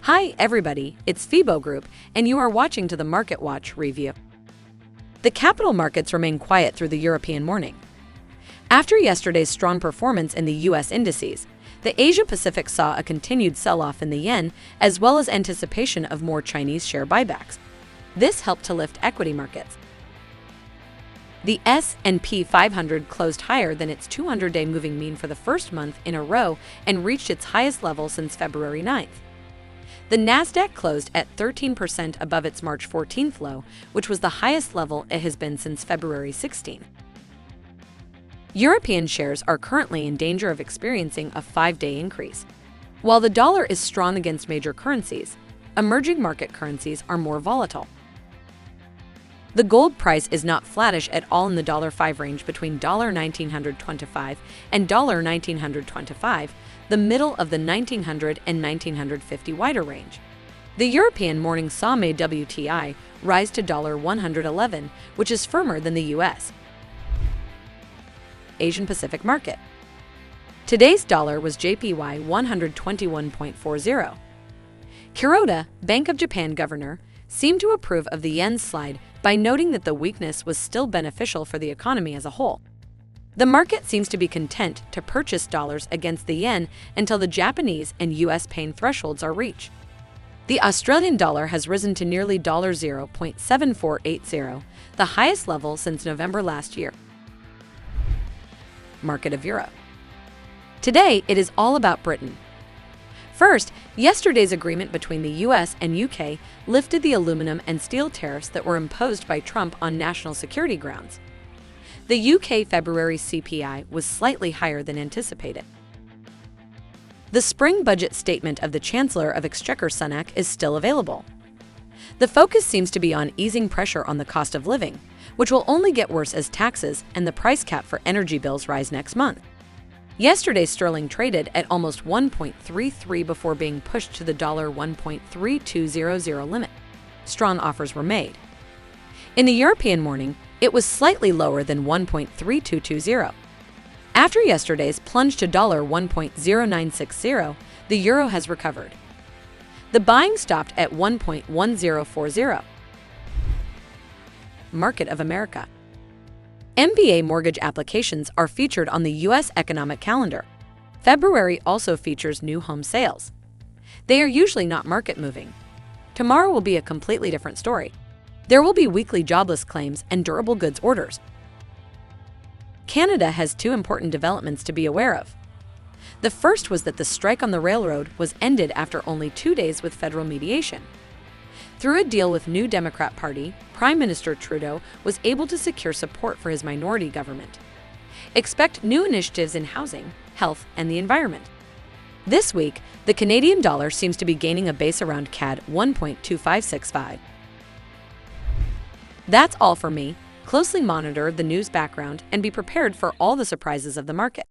Hi everybody, it's FIBO Group, and you are watching to the Market Watch review. The capital markets remain quiet through the European morning. After yesterday's strong performance in the U.S. indices, the Asia-Pacific saw a continued sell-off in the yen, as well as anticipation of more Chinese share buybacks. This helped to lift equity markets. The S&P 500 closed higher than its 200-day moving mean for the first month in a row and reached its highest level since February 9th. The NASDAQ closed at 13% above its March 14th low, which was the highest level it has been since February 16. European shares are currently in danger of experiencing a 5-day increase. While the dollar is strong against major currencies, emerging market currencies are more volatile. The gold price is not flattish at all in the $5 range between $1,925 and $1,925, the middle of the 1900 and 1950 wider range. The European morning saw May WTI rise to $111, which is firmer than the US. Asian Pacific market. Today's dollar was JPY 121.40. Kuroda, Bank of Japan governor, seemed to approve of the yen's slide by noting that the weakness was still beneficial for the economy as a whole. The market seems to be content to purchase dollars against the yen until the Japanese and US pain thresholds are reached. The Australian dollar has risen to nearly $0.7480, the highest level since November last year. Market of Europe. Today, it is all about Britain. First, yesterday's agreement between the US and UK lifted the aluminum and steel tariffs that were imposed by Trump on national security grounds. The UK February CPI was slightly higher than anticipated. The spring budget statement of the Chancellor of Exchequer Sunak is still available. The focus seems to be on easing pressure on the cost of living, which will only get worse as taxes and the price cap for energy bills rise next month. Yesterday, sterling traded at almost 1.33 before being pushed to the $1.3200 limit. Strong offers were made. In the European morning, it was slightly lower than 1.3220. After yesterday's plunge to $1.0960, the euro has recovered. The buying stopped at 1.1040. Market of America. MBA mortgage applications are featured on the U.S. economic calendar. February also features new home sales. They are usually not market-moving. Tomorrow will be a completely different story. There will be weekly jobless claims and durable goods orders. Canada has two important developments to be aware of. The first was that the strike on the railroad was ended after only 2 days with federal mediation. Through a deal with New Democrat Party, Prime Minister Trudeau was able to secure support for his minority government. Expect new initiatives in housing, health, and the environment. This week, the Canadian dollar seems to be gaining a base around CAD 1.2565. That's all for me. Closely monitor the news background and be prepared for all the surprises of the market.